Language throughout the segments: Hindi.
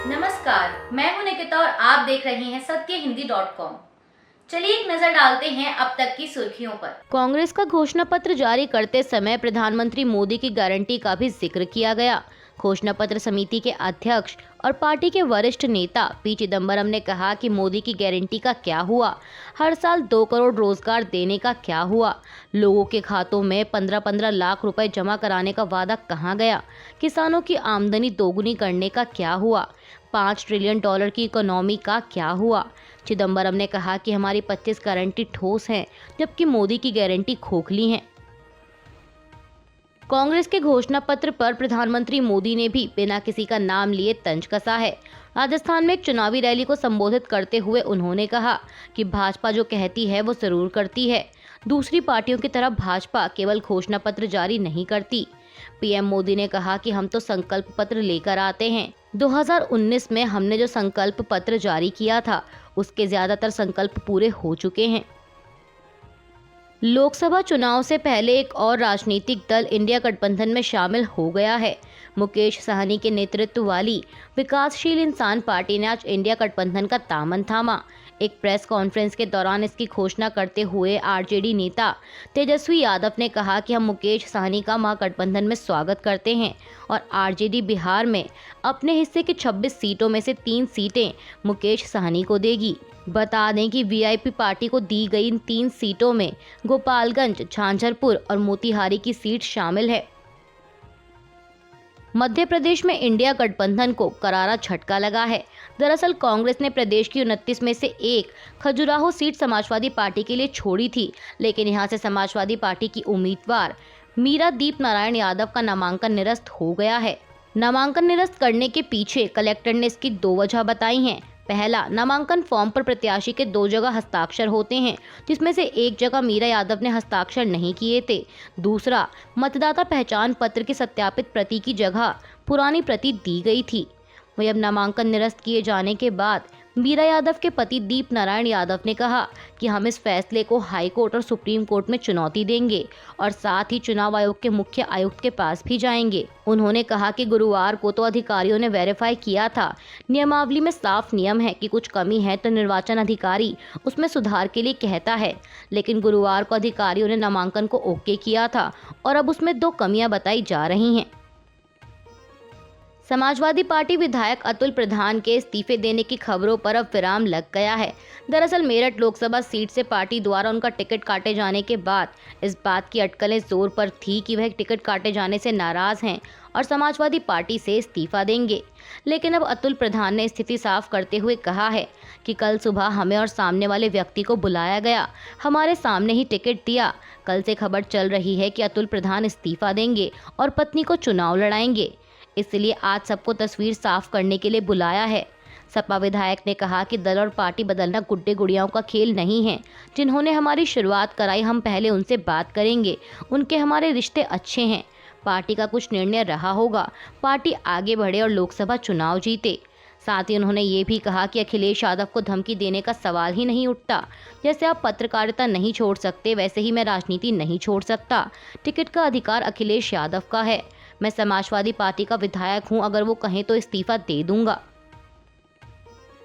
नमस्कार, मैं हूं निकिता और आप देख रहे हैं सत्यहिंदी.com। चलिए एक नजर डालते हैं अब तक की सुर्खियों पर। कांग्रेस का घोषणा पत्र जारी करते समय प्रधानमंत्री मोदी की गारंटी का भी जिक्र किया गया। घोषणा पत्र समिति के अध्यक्ष और पार्टी के वरिष्ठ नेता पी चिदम्बरम ने कहा कि मोदी की गारंटी का क्या हुआ, हर साल 2 करोड़ रोजगार देने का क्या हुआ, लोगों के खातों में 15-15 लाख रुपए जमा कराने का वादा कहाँ गया, किसानों की आमदनी दोगुनी करने का क्या हुआ, 5 ट्रिलियन डॉलर की इकोनॉमी का क्या हुआ। चिदम्बरम ने कहा कि हमारी 25 गारंटी ठोस हैं, जबकि मोदी की गारंटी खोखली है। कांग्रेस के घोषणा पत्र पर प्रधानमंत्री मोदी ने भी बिना किसी का नाम लिए तंज कसा है। राजस्थान में एक चुनावी रैली को संबोधित करते हुए उन्होंने कहा कि भाजपा जो कहती है वो जरूर करती है। दूसरी पार्टियों की तरह भाजपा केवल घोषणा पत्र जारी नहीं करती। पीएम मोदी ने कहा कि हम तो संकल्प पत्र लेकर आते हैं। 2019 में हमने जो संकल्प पत्र जारी किया था, उसके ज्यादातर संकल्प पूरे हो चुके हैं। लोकसभा चुनाव से पहले एक और राजनीतिक दल इंडिया गठबंधन में शामिल हो गया है। मुकेश सहनी के नेतृत्व वाली विकासशील इंसान पार्टी ने आज इंडिया गठबंधन का दामन थामा। एक प्रेस कॉन्फ्रेंस के दौरान इसकी घोषणा करते हुए आरजेडी नेता तेजस्वी यादव ने कहा कि हम मुकेश सहनी का महागठबंधन में स्वागत करते हैं और आरजेडी बिहार में अपने हिस्से की 26 सीटों में से 3 सीटें मुकेश सहनी को देगी। बता दें कि वीआईपी पार्टी को दी गई इन 3 सीटों में गोपालगंज, झांझरपुर और मोतिहारी की सीट शामिल है। मध्य प्रदेश में इंडिया गठबंधन को करारा झटका लगा है। दरअसल कांग्रेस ने प्रदेश की 29 में से एक खजुराहो सीट समाजवादी पार्टी के लिए छोड़ी थी, लेकिन यहां से समाजवादी पार्टी की उम्मीदवार मीरा दीप नारायण यादव का नामांकन निरस्त हो गया है। नामांकन निरस्त करने के पीछे कलेक्टर ने इसकी 2 वजह बताई हैं। पहला, नामांकन फॉर्म पर प्रत्याशी के 2 जगह हस्ताक्षर होते हैं, जिसमें से एक जगह मीरा यादव ने हस्ताक्षर नहीं किए थे। दूसरा, मतदाता पहचान पत्र की सत्यापित प्रति की जगह पुरानी प्रति दी गई थी। वही अब नामांकन निरस्त किए जाने के बाद मीरा यादव के पति दीप नारायण यादव ने कहा कि हम इस फैसले को हाई कोर्ट और सुप्रीम कोर्ट में चुनौती देंगे और साथ ही चुनाव आयोग के मुख्य आयुक्त के पास भी जाएंगे। उन्होंने कहा कि गुरुवार को तो अधिकारियों ने वेरीफाई किया था, नियमावली में साफ नियम है कि कुछ कमी है तो निर्वाचन अधिकारी उसमें सुधार के लिए कहता है, लेकिन गुरुवार को अधिकारियों ने नामांकन को ओके किया था और अब उसमें 2 कमियां बताई जा रही हैं। समाजवादी पार्टी विधायक अतुल प्रधान के इस्तीफे देने की खबरों पर अब विराम लग गया है। दरअसल मेरठ लोकसभा सीट से पार्टी द्वारा उनका टिकट काटे जाने के बाद इस बात की अटकलें जोर पर थी कि वह टिकट काटे जाने से नाराज हैं और समाजवादी पार्टी से इस्तीफा देंगे। लेकिन अब अतुल प्रधान ने स्थिति साफ करते हुए कहा है कि कल सुबह हमें और सामने वाले व्यक्ति को बुलाया गया, हमारे सामने ही टिकट दिया। कल से खबर चल रही है कि अतुल प्रधान इस्तीफा देंगे और पत्नी को चुनाव लड़ाएंगे, इसलिए आज सबको तस्वीर साफ करने के लिए बुलाया है। सपा विधायक ने कहा कि दल और पार्टी बदलना गुड्डे गुड़ियाओं का खेल नहीं है। जिन्होंने हमारी शुरुआत कराई, हम पहले उनसे बात करेंगे, उनके हमारे रिश्ते अच्छे हैं। पार्टी का कुछ निर्णय रहा होगा, पार्टी आगे बढ़े और लोकसभा चुनाव जीते। साथ ही उन्होंने ये भी कहा कि अखिलेश यादव को धमकी देने का सवाल ही नहीं उठता। जैसे आप पत्रकारिता नहीं छोड़ सकते, वैसे ही मैं राजनीति नहीं छोड़ सकता। टिकट का अधिकार अखिलेश यादव का है। मैं समाजवादी पार्टी का विधायक हूं, अगर वो कहें तो इस्तीफा दे दूंगा।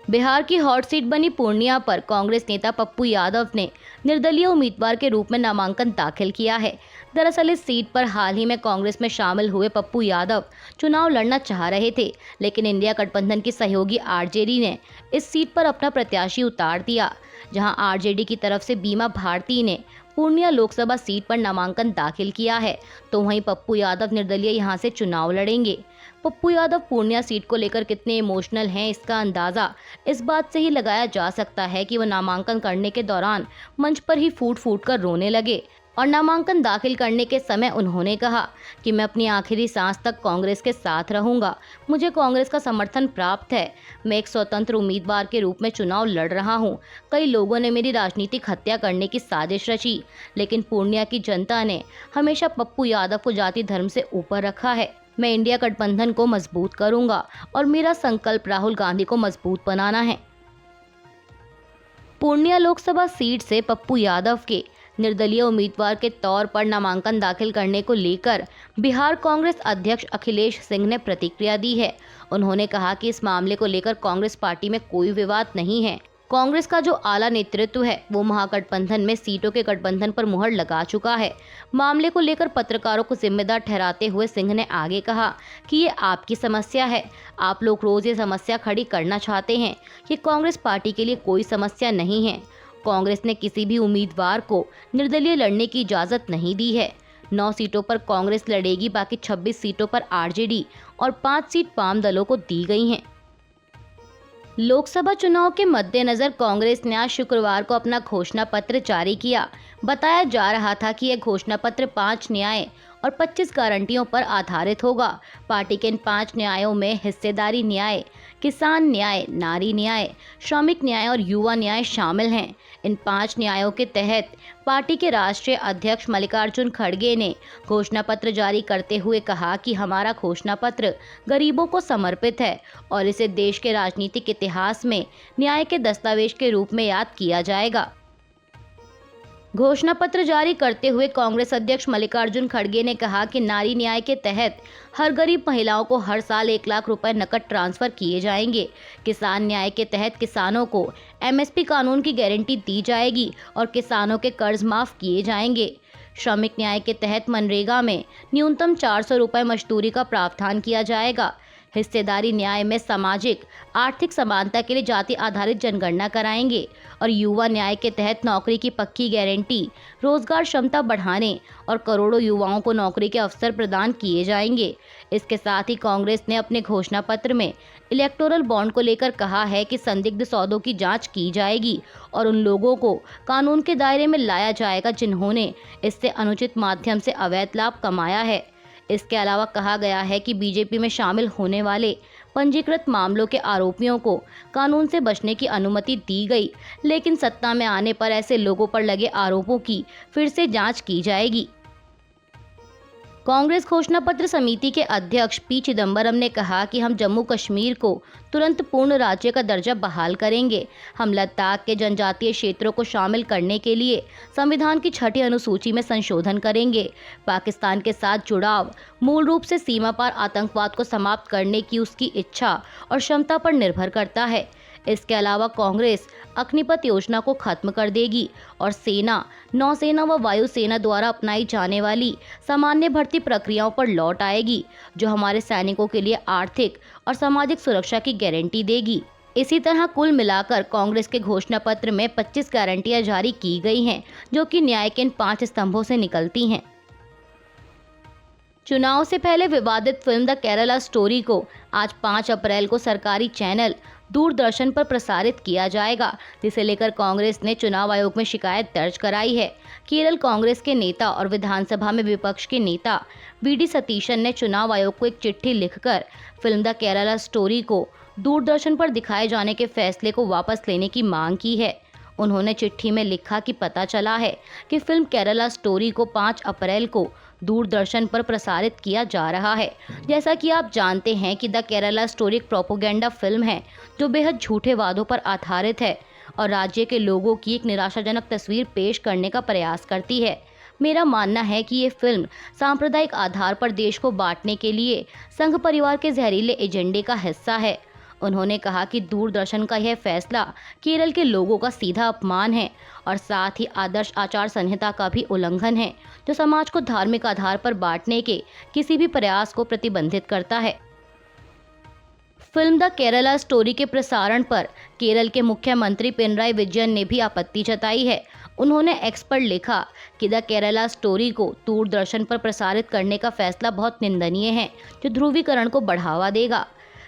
बिहार की हॉट सीट बनी पूर्णिया पर कांग्रेस नेता पप्पू यादव ने निर्दलीय उम्मीदवार के रूप में नामांकन दाखिल किया है। दरअसल इस सीट पर हाल ही में कांग्रेस में शामिल हुए पप्पू यादव चुनाव लड़ना चाह रहे थे, लेकिन इंडिया गठबंधन की सहयोगी आरजेडी ने इस सीट पर अपना प्रत्याशी उतार दिया। जहां आरजेडी की तरफ से बीमा भारती ने पूर्णिया लोकसभा सीट पर नामांकन दाखिल किया है, तो वहीं पप्पू यादव निर्दलीय यहां से चुनाव लड़ेंगे। पप्पू यादव पूर्णिया सीट को लेकर कितने इमोशनल हैं, इसका अंदाजा इस बात से ही लगाया जा सकता है कि वह नामांकन करने के दौरान मंच पर ही फूट फूट कर रोने लगे और नामांकन दाखिल करने के समय उन्होंने कहा कि मैं अपनी आखिरी सांस तक कांग्रेस के साथ रहूंगा। मुझे कांग्रेस का समर्थन प्राप्त है। मैं एक स्वतंत्र उम्मीदवार के रूप में चुनाव लड़ रहा हूं। कई लोगों ने मेरी राजनीतिक हत्या करने की साजिश रची, लेकिन पूर्णिया की जनता ने हमेशा पप्पू यादव को जाति धर्म से ऊपर रखा है। मैं इंडिया गठबंधन को मजबूत करूंगा और मेरा संकल्प राहुल गांधी को मजबूत बनाना है। पूर्णिया लोकसभा सीट से पप्पू यादव के निर्दलीय उम्मीदवार के तौर पर नामांकन दाखिल करने को लेकर बिहार कांग्रेस अध्यक्ष अखिलेश सिंह ने प्रतिक्रिया दी है। उन्होंने कहा कि इस मामले को लेकर कांग्रेस पार्टी में कोई विवाद नहीं है। कांग्रेस का जो आला नेतृत्व है वो महागठबंधन में सीटों के गठबंधन पर मुहर लगा चुका है। मामले को लेकर पत्रकारों को जिम्मेदार ठहराते हुए सिंह ने आगे कहा कि ये आपकी समस्या है, आप लोग रोज ये समस्या खड़ी करना चाहते हैं। ये कांग्रेस पार्टी के लिए कोई समस्या नहीं है। कांग्रेस ने किसी भी उम्मीदवार को निर्दलीय लड़ने की इजाजत नहीं दी है। 9 सीटों पर कांग्रेस लड़ेगी, बाकी 26 सीटों पर आरजेडी और 5 सीट वाम दलों को दी गई हैं। लोकसभा चुनाव के मद्देनजर कांग्रेस ने आज शुक्रवार को अपना घोषणा पत्र जारी किया। बताया जा रहा था कि यह घोषणा पत्र 5 न्याय और 25 गारंटियों पर आधारित होगा। पार्टी के इन 5 न्यायों में हिस्सेदारी न्याय, किसान न्याय, नारी न्याय, श्रमिक न्याय और युवा न्याय शामिल हैं। इन 5 न्यायों के तहत पार्टी के राष्ट्रीय अध्यक्ष मल्लिकार्जुन खड़गे ने घोषणा पत्र जारी करते हुए कहा कि हमारा घोषणा पत्र गरीबों को समर्पित है और इसे देश के राजनीतिक इतिहास में न्याय के दस्तावेज के रूप में याद किया जाएगा। घोषणा पत्र जारी करते हुए कांग्रेस अध्यक्ष मल्लिकार्जुन खड़गे ने कहा कि नारी न्याय के तहत हर गरीब महिलाओं को हर साल 1 लाख रुपए नकद ट्रांसफर किए जाएंगे। किसान न्याय के तहत किसानों को एमएसपी कानून की गारंटी दी जाएगी और किसानों के कर्ज माफ किए जाएंगे। श्रमिक न्याय के तहत मनरेगा में न्यूनतम 400 रुपए मजदूरी का प्रावधान किया जाएगा। हिस्सेदारी न्याय में सामाजिक आर्थिक समानता के लिए जाति आधारित जनगणना कराएंगे और युवा न्याय के तहत नौकरी की पक्की गारंटी, रोजगार क्षमता बढ़ाने और करोड़ों युवाओं को नौकरी के अवसर प्रदान किए जाएंगे। इसके साथ ही कांग्रेस ने अपने घोषणा पत्र में इलेक्टोरल बॉन्ड को लेकर कहा है कि संदिग्ध सौदों की जांच की जाएगी और उन लोगों को कानून के दायरे में लाया जाएगा जिन्होंने इससे अनुचित माध्यम से अवैध लाभ कमाया है। इसके अलावा कहा गया है कि बीजेपी में शामिल होने वाले पंजीकृत मामलों के आरोपियों को कानून से बचने की अनुमति दी गई, लेकिन सत्ता में आने पर ऐसे लोगों पर लगे आरोपों की फिर से जांच की जाएगी। कांग्रेस घोषणा पत्र समिति के अध्यक्ष पी चिदंबरम ने कहा कि हम जम्मू कश्मीर को तुरंत पूर्ण राज्य का दर्जा बहाल करेंगे। हम लद्दाख के जनजातीय क्षेत्रों को शामिल करने के लिए संविधान की 6ठी अनुसूची में संशोधन करेंगे। पाकिस्तान के साथ जुड़ाव मूल रूप से सीमा पार आतंकवाद को समाप्त करने की उसकी इच्छा और क्षमता पर निर्भर करता है। इसके अलावा कांग्रेस अग्निपथ योजना को खत्म कर देगी और सेना, नौसेना व वायुसेना द्वारा अपनाई जाने वाली सामान्य भर्ती प्रक्रियाओं पर लौट आएगी, जो हमारे सैनिकों के लिए आर्थिक और सामाजिक सुरक्षा की गारंटी देगी। इसी तरह कुल मिलाकर कांग्रेस के घोषणा पत्र में 25 गारंटियां जारी की गई हैं, जो कि न्याय के इन 5 स्तंभों से निकलती हैं। चुनाव से पहले विवादित फिल्म द केरला स्टोरी को आज 5 अप्रैल को सरकारी चैनल दूरदर्शन पर प्रसारित किया जाएगा, जिसे लेकर कांग्रेस ने चुनाव आयोग में शिकायत दर्ज कराई है। केरल कांग्रेस के नेता और विधानसभा में विपक्ष के नेता वीडी सतीशन ने चुनाव आयोग को एक चिट्ठी लिखकर फिल्म द केरला स्टोरी को दूरदर्शन पर दिखाए जाने के फैसले को वापस लेने की मांग की है। उन्होंने चिट्ठी में लिखा कि पता चला है कि फिल्म केरला स्टोरी को 5 अप्रैल को दूरदर्शन पर प्रसारित किया जा रहा है। जैसा कि आप जानते हैं कि द केरला स्टोरी एक प्रोपोगेंडा फिल्म है जो बेहद झूठे वादों पर आधारित है और राज्य के लोगों की एक निराशाजनक तस्वीर पेश करने का प्रयास करती है। मेरा मानना है कि ये फिल्म सांप्रदायिक आधार पर देश को बांटने के लिए संघ परिवार के जहरीले एजेंडे का हिस्सा है। उन्होंने कहा कि दूरदर्शन का यह फैसला केरल के लोगों का सीधा अपमान है और साथ ही आदर्श आचार संहिता का भी उल्लंघन है, जो समाज को धार्मिक आधार पर बांटने के किसी भी प्रयास को प्रतिबंधित करता है। फिल्म द केरला स्टोरी के प्रसारण पर केरल के मुख्यमंत्री पिनराई विजयन ने भी आपत्ति जताई है। उन्होंने एक्स पर लिखा कि द केरला स्टोरी को दूरदर्शन पर प्रसारित करने का फैसला बहुत निंदनीय है, जो ध्रुवीकरण को बढ़ावा देगा।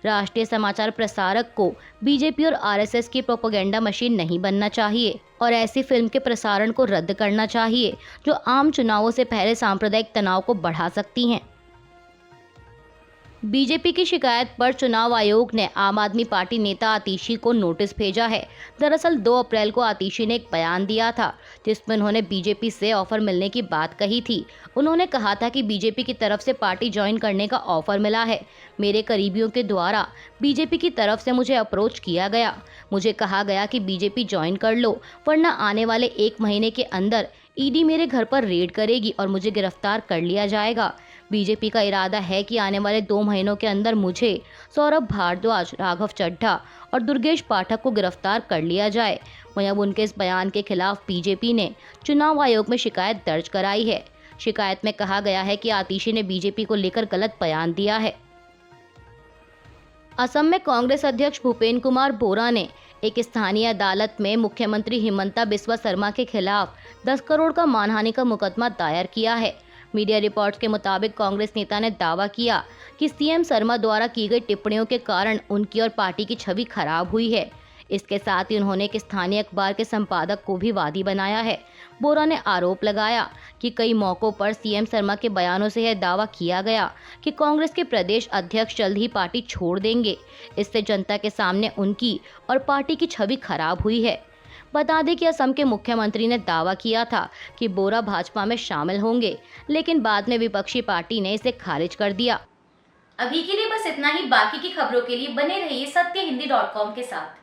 राष्ट्रीय समाचार प्रसारक को बीजेपी और आरएसएस की प्रोपेगेंडा मशीन नहीं बनना चाहिए और ऐसी फिल्म के प्रसारण को रद्द करना चाहिए जो आम चुनावों से पहले सांप्रदायिक तनाव को बढ़ा सकती हैं। बीजेपी की शिकायत पर चुनाव आयोग ने आम आदमी पार्टी नेता आतिशी को नोटिस भेजा है। दरअसल 2 अप्रैल को आतिशी ने एक बयान दिया था जिसमें उन्होंने बीजेपी से ऑफर मिलने की बात कही थी। उन्होंने कहा था कि बीजेपी की तरफ से पार्टी ज्वाइन करने का ऑफर मिला है। मेरे करीबियों के द्वारा बीजेपी की तरफ से मुझे अप्रोच किया गया। मुझे कहा गया कि बीजेपी ज्वाइन कर लो, वरना आने वाले 1 महीने के अंदर ईडी मेरे घर पर रेड करेगी और मुझे गिरफ्तार कर लिया जाएगा। बीजेपी का इरादा है कि आने वाले 2 महीनों के अंदर मुझे, सौरभ भारद्वाज, राघव चड्ढा और दुर्गेश पाठक को गिरफ्तार कर लिया जाए। वहीं अब उनके इस बयान के खिलाफ बीजेपी ने चुनाव आयोग में शिकायत दर्ज कराई है। शिकायत में कहा गया है कि आतिशी ने बीजेपी को लेकर गलत बयान दिया है। असम में कांग्रेस अध्यक्ष भूपेन कुमार बोरा ने एक स्थानीय अदालत में मुख्यमंत्री हिमंता बिस्वा शर्मा के खिलाफ 10 करोड़ का मानहानि का मुकदमा दायर किया है। मीडिया रिपोर्ट्स के मुताबिक कांग्रेस नेता ने दावा किया कि सीएम शर्मा द्वारा की गई टिप्पणियों के कारण उनकी और पार्टी की छवि खराब हुई है। इसके साथ ही उन्होंने एक स्थानीय अखबार के संपादक को भी वादी बनाया है। बोरा ने आरोप लगाया कि कई मौकों पर सीएम शर्मा के बयानों से यह दावा किया गया कि कांग्रेस के प्रदेश अध्यक्ष जल्द ही पार्टी छोड़ देंगे। इससे जनता के सामने उनकी और पार्टी की छवि खराब हुई है। बता दें कि असम के मुख्यमंत्री ने दावा किया था कि बोरा भाजपा में शामिल होंगे, लेकिन बाद में विपक्षी पार्टी ने इसे खारिज कर दिया। अभी के लिए बस इतना ही। बाकी की खबरों के लिए बने रहिए सत्य हिंदी.com के साथ।